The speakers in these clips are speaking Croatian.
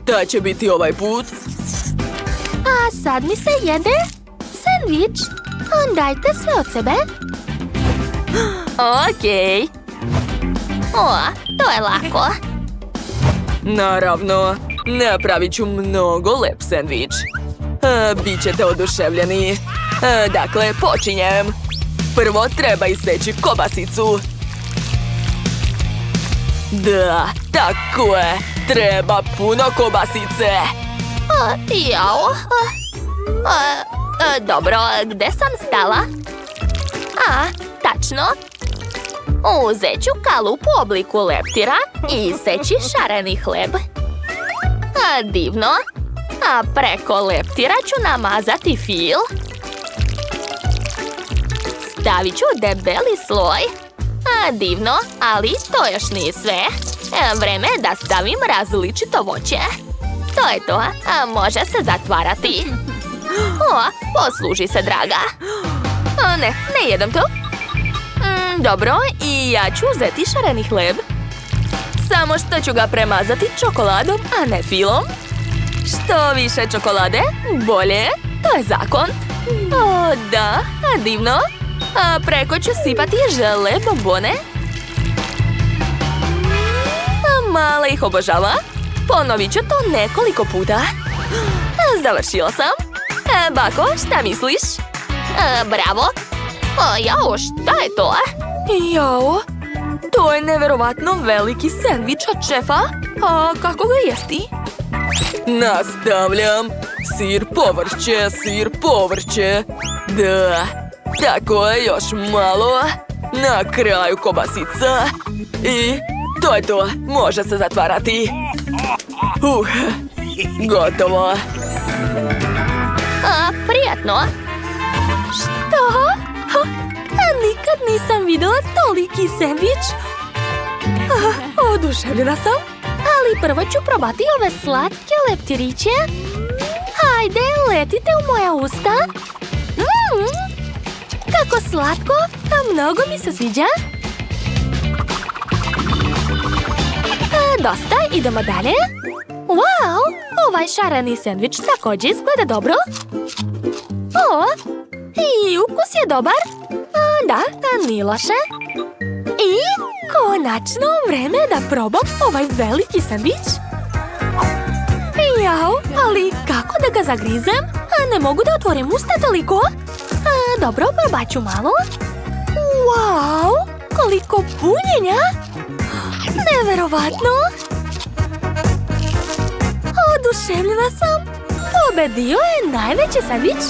Šta će biti ovaj put? A sad mi se jede sendvič. Dajte sve od sebe. Okej. O, to je lako. Naravno, napravit ću mnogo lep sendvič. Bićete oduševljeni. Dakle, počinjem. Prvo treba iseći kobasicu. Da, tako je. Treba puno kobasice. Jao. Dobro, gde sam stala? Tačno. Uzet ću kalup u obliku leptira i iseći šareni hleb. Divno. A preko leptira ću namazati fil. Stavit ću debeli sloj. Divno, ali to još nije sve. Vreme je da stavim različito voće. To je to, može se zatvarati. Posluži se, draga. Ne jedem to. Dobro, i ja ću uzeti šareni hleb. Samo što ću ga premazati čokoladom, a ne filom. Što više čokolade, bolje. To je zakon. Da, divno. A preko ću sipati žele bombone. Mala ih obožava. Ponovit ću to nekoliko puta. Završila sam. Bako, šta misliš? Bravo. Jao, šta je to? Jao, to je neverovatno veliki sendvič od šefa. A kako ga jesti? Nastavljam. Sir, povrće. Da, tako je, još malo. Na kraju kobasica. I to je to, može se zatvarati. Gotovo. Prijatno. Što? Nikad nisam videla toliki sendvič. Oduševljena sam. Ali prvo ću probati ove slatke leptiriće. Hajde, letite u moja usta. Kako slatko, mnogo mi se sviđa. Dosta, idemo dalje. Wow, ovaj šareni sendvič također izgleda dobro. I ukus je dobar. Da, nije loše. I konačno vreme da probam ovaj veliki sendvič. Jao, ali kako da ga zagrizem? Ne mogu da otvorim usta toliko. Dobro, probat ću malo. Wow, koliko punjenja. Neverovatno. Oduševljena sam. Pobedio je najveći sendvič.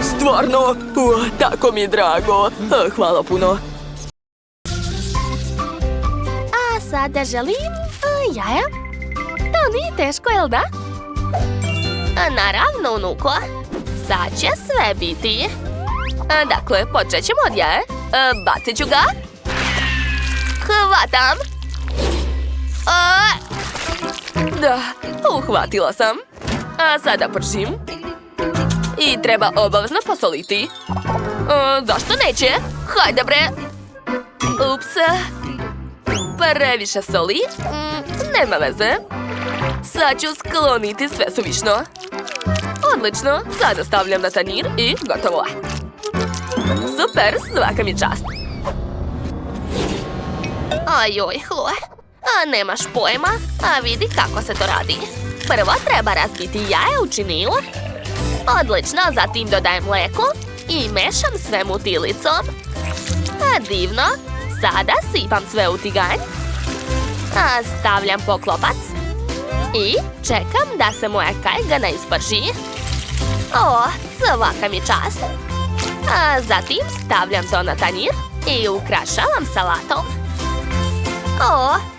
Stvarno? Tako mi je drago. Hvala puno. A sada želim jaja. To nije teško, jel da? Naravno, unuko. Sad će sve biti. Dakle, počet ćemo od jaje. Bacit ću ga. Hvatam. Da, uhvatila sam. A sada pržim. I treba obavezno posoliti. Zašto neće? Hajde bre. Ups. Previše soli? Nema veze. Sad ću skloniti sve suvišno. Odlično, sada stavljam na tanjir i gotovo. Super, svaka mi čast. Ajoj, Chloe. Nemaš pojma, vidi kako se to radi. Prvo treba razbiti jaje u činilu. Odlično, zatim dodajem mlijeko i mešam sve mutilicom. Divno, sada sipam sve u tiganj. Stavljam poklopac. I čekam da se moja kajgana isprži. Svaka mi čast. Zatim stavljam to na tanjir i ukrašavam salatom.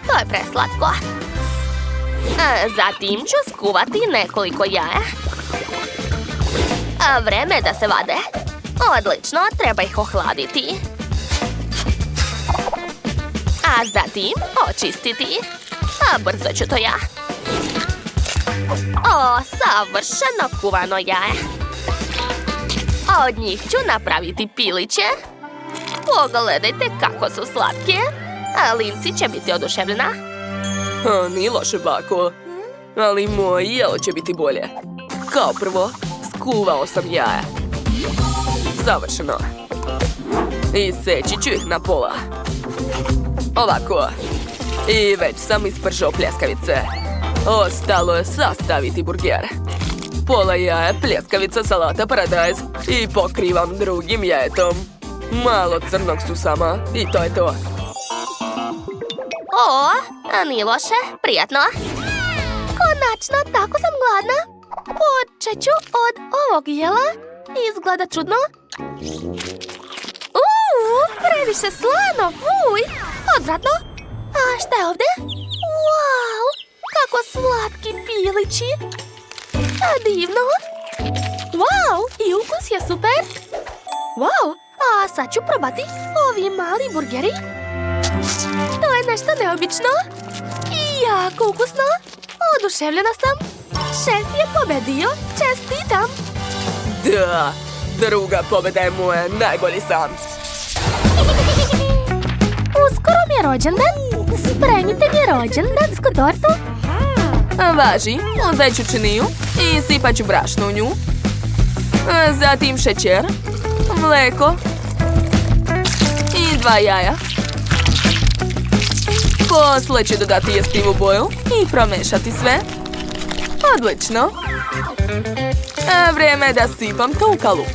To je preslatko. Zatim ću skuvati nekoliko jaja. Vreme je da se vade. Odlično, treba ih ohladiti. A zatim očistiti. Brzo ću to ja. Savršeno kuvano jaje. Od njih ću napraviti piliće. Pogledajte kako su slatke. Linci će biti oduševljena. Nije loše, bako. Ali moje jelo će biti bolje. Kao prvo, skuvao sam jaja. Savršeno. I seći ću ih na pola. Ovako. I već sam ispržao pljeskavice. Ostalo je sastaviti burger. Pola jaja, pljeskavica, salata, paradajz i pokrivam drugim jajetom. Malo crnog susama i to je to. O, nije loše, prijatno. Konačno, tako sam gladna. Počet ću od ovog jela. Izgleda čudno. Previše slano, fuj. Odvratno. A šta je ovdje? Wow, kako slatki pilići. A divno. Wow, i ukus je super. Wow, a sad ću probati ovi mali burgeri. To je nešto neobično. I jako ukusno. Oduševljena sam. Šef je pobedio. Čestitam. Da, druga pobjeda je moja, najbolji sam. Uskoro mi je rođendan. Spremite mi rođendansku tortu. Važi, uzet ću činiju i sipat ću brašno u nju. Zatim šećer, mlijeko i 2 jaja. Poslije ću dodati jestivu boju i promešati sve. Odlično. Vrijeme je da sipam to u kalup.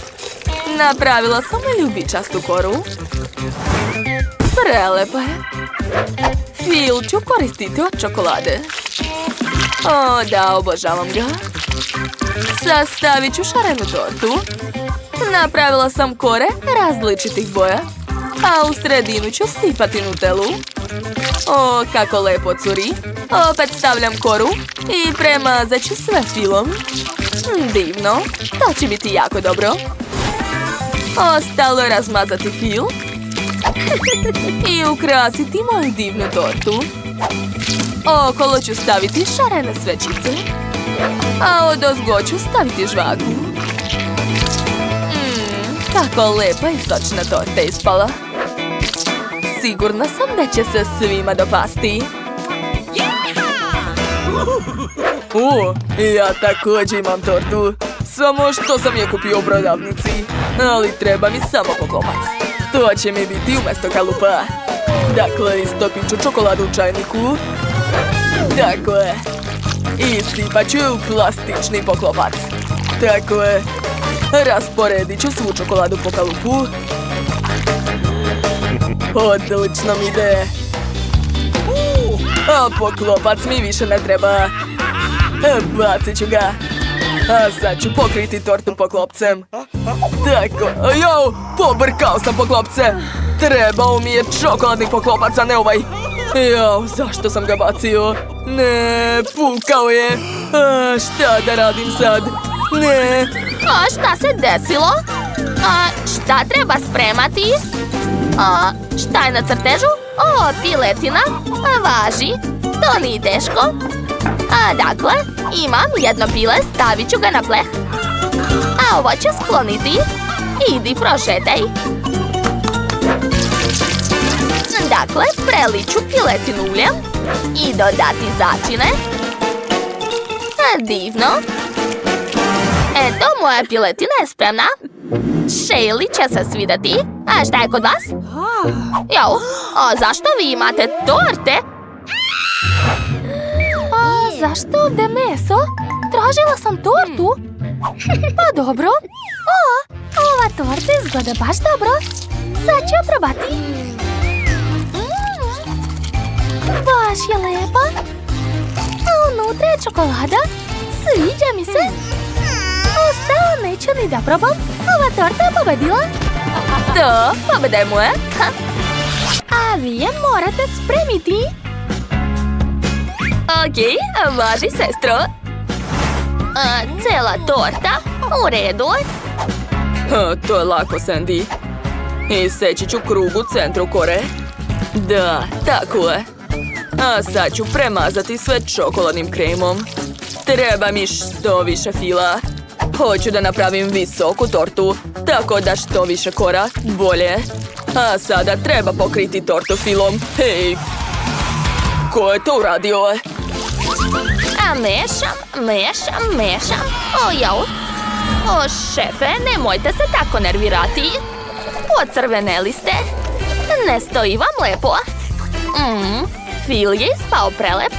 Napravila sam ljubičastu koru. Prelepa je. Fil ću koristiti od čokolade. O, da, obožavam ga. Sastavit ću šarenu tortu. Napravila sam kore različitih boja, a u sredinu ću sipati nutelu. O, kako lepo curi. Opet stavljam koru i premazat ću sve filom. Divno, to će biti jako dobro. Ostalo je razmazati fil i ukrasiti moju divnu tortu. Okolo ću staviti šarene svećice, a odozgo ću staviti žvaku. Kako lepa i sočna torta ispala. Sigurna sam da će se svima dopasti. Ja također imam tortu. Samo što sam je kupio u prodavnici. Ali treba mi samo poklopac. To će mi biti umjesto kalupa. Dakle, istopit ću čokoladu u čajniku. Tako je. I sipat ću je u plastični poklopac. Tako je. Rasporedit ću svu čokoladu po kalupu. Odlično mi ide. A poklopac mi više ne treba. Bacit ću ga. A sad ću pokriti tortu poklopcem. Tako, jao, pobrkao sam poklopce. Trebao mi je čokoladni poklopac, a ne ovaj. Jao, zašto sam ga bacio? Ne, pukao je. A šta da radim sad? Ne. A šta se desilo? A šta treba spremati? A šta je na crtežu? O, piletina. Važi, to nije teško. A dakle, imam jedno pile, stavit ću ga na pleh. A ovo ću skloniti. Idi, prošetaj. Dakle, preliću piletinu uljem i dodati začine. Divno. Eto, moja piletina je spremna. Shayli će se svidjeti. A šta je kod vas? Jao, a zašto vi imate torte? A zašto ovdje meso? Tražila sam tortu. Pa dobro. O, ova torta izgleda baš dobro. Sad ću je probati. Baš je lepa. A unutra je čokolada. Sviđa mi se. Ostalo neću ni da probam. Ova torta je pobedila. To, pobjeda je moja. A vi je morate spremiti. Okej, važi, sestro. Cela torta? U redu. To je lako, Sandy. Iseći ću krug u centru kore. Da, tako je. A sad ću premazati sve čokoladnim kremom. Treba mi što više fila. Hoću da napravim visoku tortu, tako da što više kora, bolje. A sada treba pokriti tortu filom. Hej! Ko je to uradio? A mešam. O, jau. O, šefe, nemojte se tako nervirati. Pocrveneli ste. Ne stoji vam lepo. Fil je ispao prelep.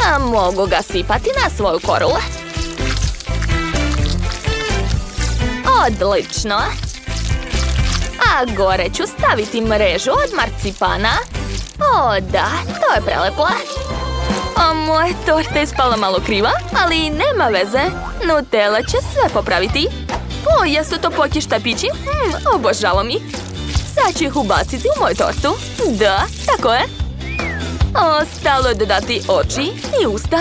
A mogu ga sipati na svoju koru. Odlično. A gore ću staviti mrežu od marcipana. O, da, to je prelepo. O, moja torta je ispala malo kriva, ali nema veze. Nutella će sve popraviti. O, jesu to poki štapići? Obožavam ih. Sad ću ih ubaciti u moju tortu. Da, tako je. Ostalo je dodati oči i usta.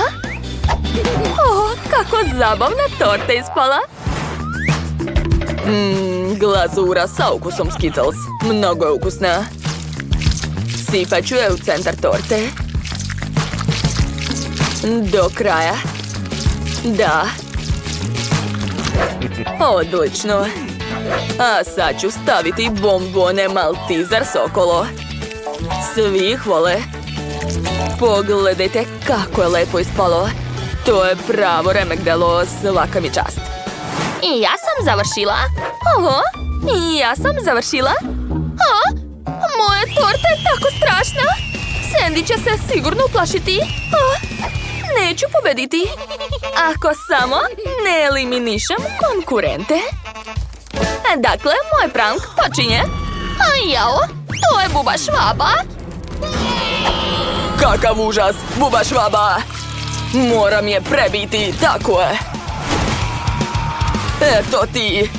O, kako zabavna torta ispala. Glazura sa ukusom Skittles. Mnogo je ukusna. Sipat ću je u centar torte. Do kraja. Da. Odlično. A sad ću staviti bombone Malteser s okolo. Svi ih vole. Pogledajte kako je lepo ispalo. To je pravo remek delo, svaka mi čast. I ja sam završila. Oho, i ja sam završila. A, moja torta je tako strašna. Sandy će se sigurno uplašiti. Neću pobediti. Ako samo ne eliminišem konkurente. Dakle, moj prank počinje. A jao, to je Buba Švaba. Kakav užas, Buba Švaba! Moram je prebiti, tako je. Eto ti.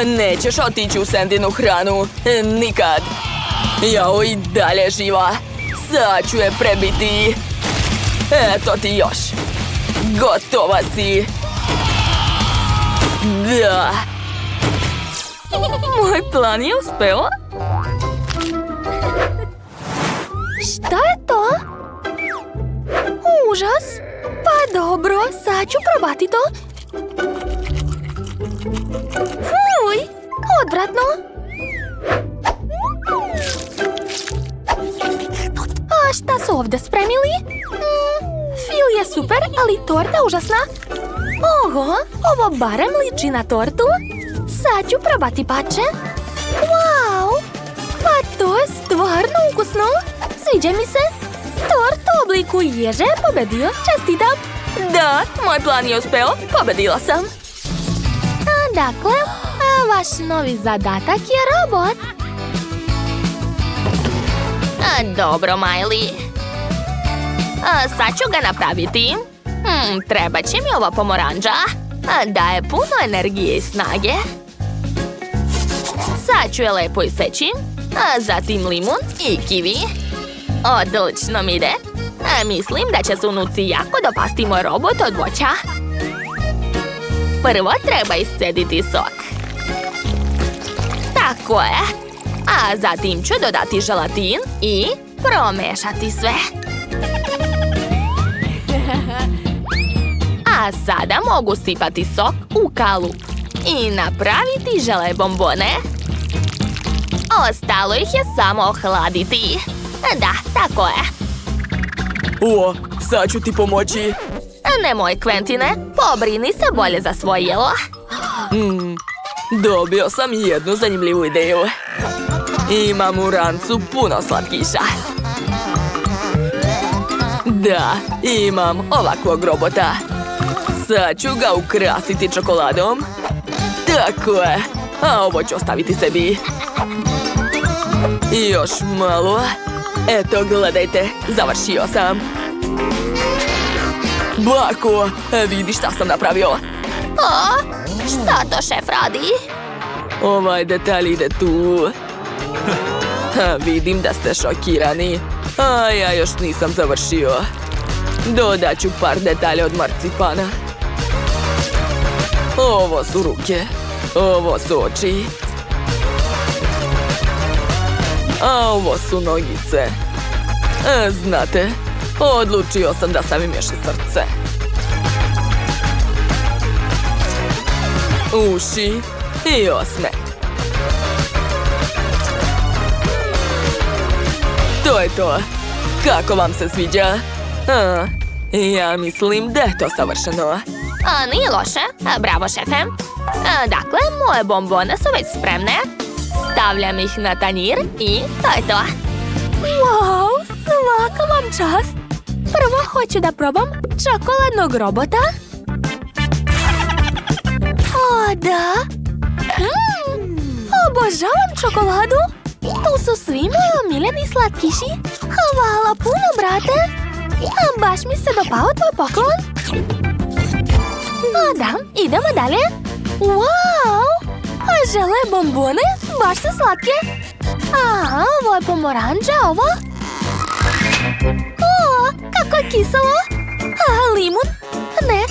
Nećeš otići u Sandinu hranu. Nikad. Jao, i dalje živa. Sad ću je prebiti. Eto ti još. Gotova si. Da. Moj plan je uspeo. Šta je to? Užas. Pa dobro, sad ću probati to. Fuj, odvratno. A šta su ovdje spremili? Fil je super, ali torta užasna. Oho, ovo barem liči na tortu. Sad ću probati pače. Wow, pa to je stvarno ukusno. Sviđa mi se. Tort u obliku ježe je pobedio. Čestitam. Da, moj plan je uspeo. Pobedila sam. Dakle, vaš novi zadatak je robot. Dobro, Miley. Sad ću ga napraviti. Treba će mi ova pomoranđa. Daje puno energije i snage. Sad ću je lepo iseći. Zatim limun i kiwi. Odlično mi ide. Mislim da će se unuci jako dopasti moj robot od voća. Prvo treba iscediti sok. Tako je. A zatim ću dodati želatin i promešati sve. A sada mogu sipati sok u kalup i napraviti žele bombone. Ostalo ih je samo ohladiti. Da, tako je. O, sad ću ti pomoći. Nemoj, Quentine, pobrini se bolje za svoje jelo. Dobio sam jednu zanimljivu ideju. Imam u rancu puno slatkiša. Da, imam ovakvog robota. Sad ću ga ukrasiti čokoladom. Tako je. A ovo ću ostaviti sebi. I još malo. Eto, gledajte, završio sam. Bako, vidi šta sam napravio. Šta to šef radi? Ovaj detalj ide tu. Vidim da ste šokirani. A ja još nisam završio. Dodat ću par detalja od marcipana. Ovo su ruke. Ovo su oči. A ovo su nogice. Znate, odlučio sam da stavim još i srce. Uši i osmeh. To je to. Kako vam se sviđa? Ja mislim da je to savršeno. Nije loše. Bravo, šefe. Dakle, moje bombone su već spremne. Stavljam ih na tanjir i to je to. Wow, svaka vam čast. Prvo hoću da probam čokoladnog robota. O, da. Obožavam čokoladu. Tu su svi moji omiljeni slatkiši. Hvala puno, brate. Baš mi se dopao tvoj poklon. O, da, idemo dalje. Wow, žele bombone, baš su slatke. Ovo je pomoranđa, ovo. O, kako je kiselo. Limun? Ne.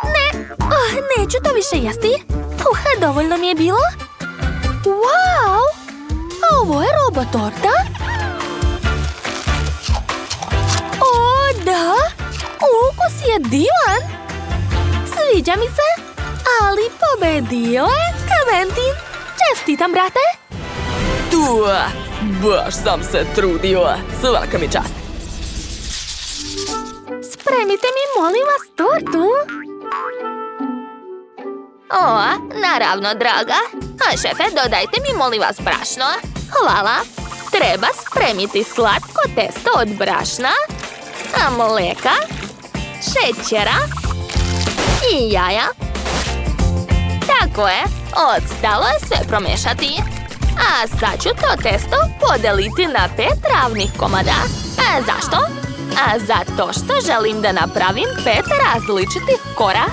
Ne. Neću to više jesti. Dovoljno mi je bilo. Wow, ovo je robotorta. O, da. Ukus je divan. Sviđa mi se. Ali pobedio je Quentin. Čestitam, brate. Baš sam se trudio. Svaka mi čast. Spremite mi, molim vas, tortu. O, naravno, draga. Šefe, dodajte mi, molim vas, brašno. Hvala. Treba spremiti slatko testo od brašna, mleka, šećera i jaja. Tako je. Ostalo je sve promešati. A sad ću to testo podeliti na 5 ravnih komada. Zašto? Zato što želim da napravim 5 različitih kora.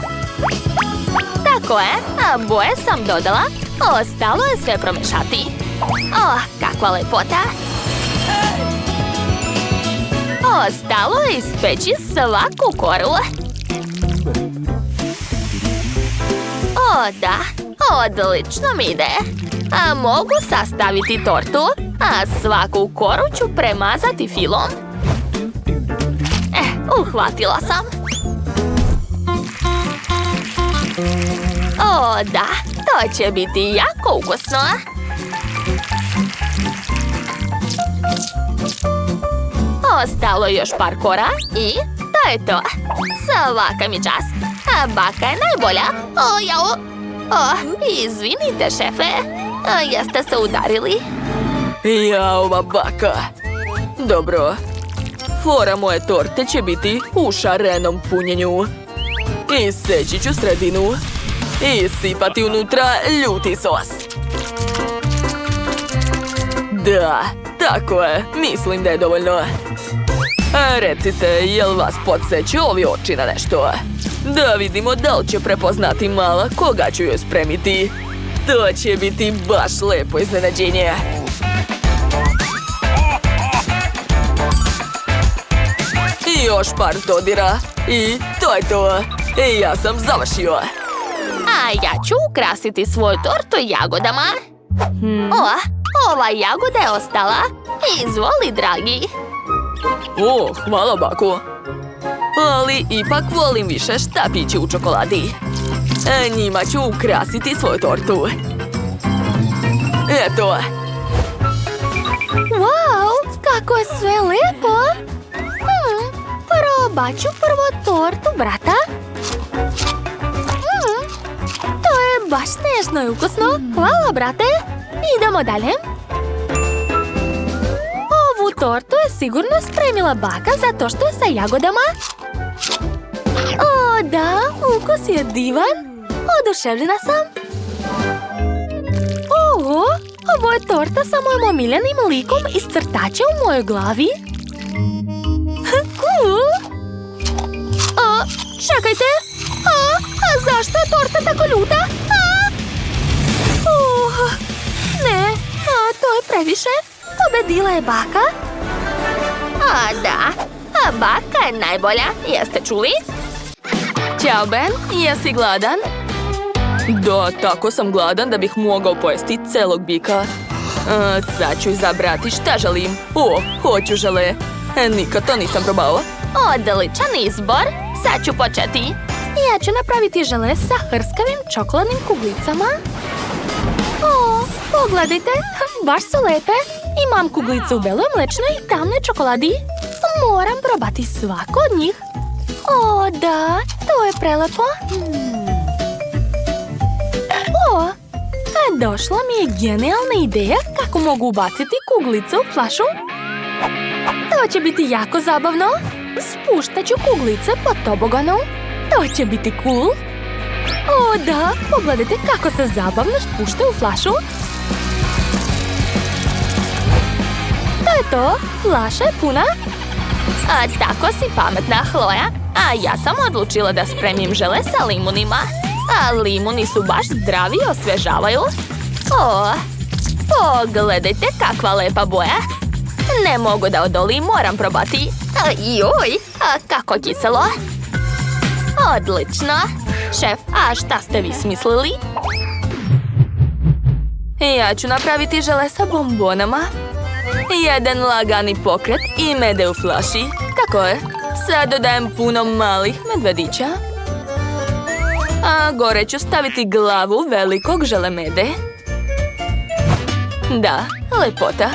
Tako je, boje sam dodala. Ostalo je sve promešati. Kakva lepota. Ostalo je ispeći svaku koru. O, da, odlično mi ide. Mogu sastaviti tortu, a svaku koru ću premazati filom. Uhvatila sam. O, da, to će biti jako ukusno. Ostalo je još par kora i to je to. Svaka mi čast. Baka je najbolja. Izvinite, šefe. Jeste se udarili? Ova baka. Dobro. Fora moje torte će biti u šarenom punjenju. Iseći ću sredinu i sipati unutra ljuti sos. Da, tako je. Mislim da je dovoljno. Recite, jel vas podseću ovi oči na nešto? Da vidimo da li će prepoznati mala koga ću joj spremiti. To će biti baš lepo iznenađenje. I još par dodira. I to je to. Ja sam završio. A ja ću ukrasiti svoju tortu jagodama. Ova jagoda je ostala. Izvoli, dragi. Hvala, bako. Ali ipak volim više štapići u čokoladi. Njima ću ukrasiti svoju tortu. Eto. Wow, kako je sve lepo. Probat ću prvo tortu brata. To je baš snežno i ukusno. Hvala, brate. Idemo dalje. Ovu tortu je sigurno spremila baka zato što je sa jagodama. O, da, ukus je divan. Oduševljena sam. Ovo je torta sa mojim omiljenim likom iz crtača u mojoj glavi. Cool. Čekajte. Zašto je torta tako ljuta? Ne, to je previše. Pobedila je baka. Da, baka je najbolja. Jeste čuli? Ćao, Ben. Jesi gladan? Da, tako sam gladan da bih mogao pojesti celog bika. Sad ću izabrati šta želim. Hoću žele. Nikad to nisam probao. Odličan izbor. Sad ću početi. Ja ću napraviti žele sa hrskavim čokoladnim kuglicama. Pogledajte, baš su lepe. Imam kuglice u beloj, mlečnoj i tamnoj čokoladi. Moram probati svaku od njih. O, da, to je prelepo. O, a došla mi je genijalna ideja kako mogu ubaciti kuglice u flašu. To će biti jako zabavno. Spuštat ću kuglice po toboganu. To će biti cool. O, da, pogledajte kako se zabavno spušta u flašu. To je to, flaša je puna. A tako si pametna, Chloe. A ja sam odlučila da spremim žele sa limunima. A limuni su baš zdravi i osvežavaju. O, pogledajte kakva lepa boja. Ne mogu da odolim, moram probati. Joj, a kako kiselo. Odlično. Šef, a šta ste vi smislili? Ja ću napraviti žele sa bombonama. Jedan lagani pokret i mede u flaši. Tako je. Sad dodajem puno malih medvedića. A gore ću staviti glavu velikog želemede. Da, lepota.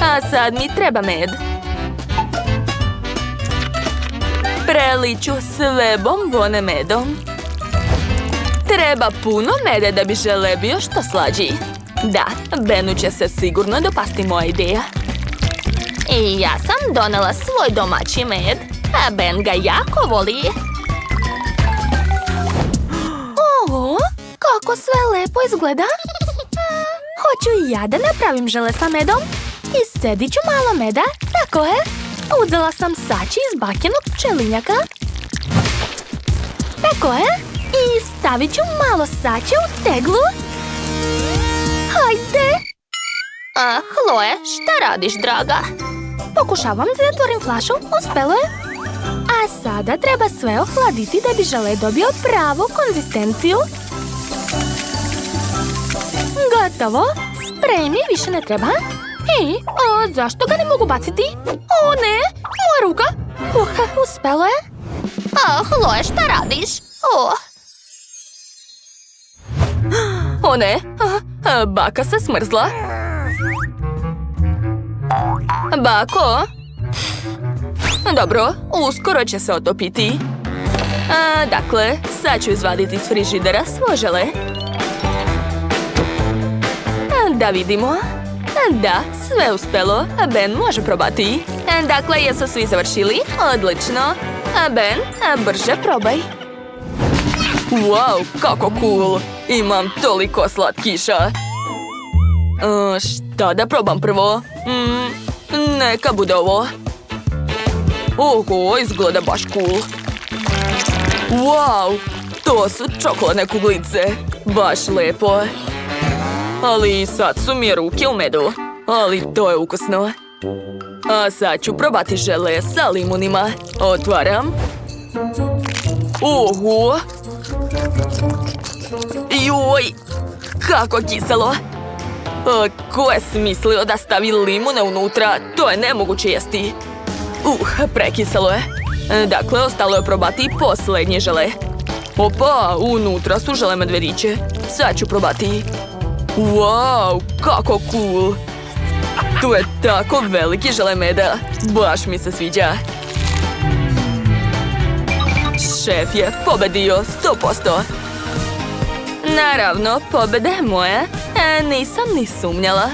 A sad mi treba med. Preliću sve bombone medom. Treba puno mede da bi žele bio što slađi. Da, Benu će se sigurno dopasti moja ideja. I ja sam donela svoj domaći med, a Ben ga jako voli. O, kako sve lepo izgleda. Hoću i ja da napravim žele sa medom. Iscedit ću malo meda, tako je. Uzela sam sači iz bakenog pčelinjaka. Tako je. I stavit ću malo sače u teglu. Hajde! A, Chloe, šta radiš, draga? Pokušavam da zatvorim flašu, uspelo je. A sada treba sve ohladiti da bi žele dobio pravu konzistenciju. Gotovo. Sprej mi više ne treba. I, zašto ga ne mogu baciti? O ne, moja ruka. Uspelo je. A, Chloe, šta radiš? O ne, baka se smrzla. Bako? Dobro, uskoro će se otopiti. Dakle, sad ću izvaditi iz frižidera svo žele. Da vidimo. Da, sve uspelo. Ben može probati. Dakle, jesu svi završili? Odlično. Ben, brže probaj. Wow, kako cool! Imam toliko slatkiša. Šta da probam prvo? Neka bude ovo. Oho, izgleda baš cool. Wow, to su čokoladne kuglice. Baš lepo. Ali sad su mi ruke u medu. Ali to je ukusno. A sad ću probati žele sa limunima. Otvaram. Oho! Joj, kako kiselo! Ko je smislio da stavi limune unutra? To je nemoguće jesti. Prekiselo je. Dakle, ostalo je probati posljednje žele. Opa, unutra su žele medvediće. Sad ću probati. Wow, kako cool! Tu je tako veliki žele meda. Baš mi se sviđa. Šef je pobedio 100%. Naravno, pobeda je moja. Nisam ni sumnjala.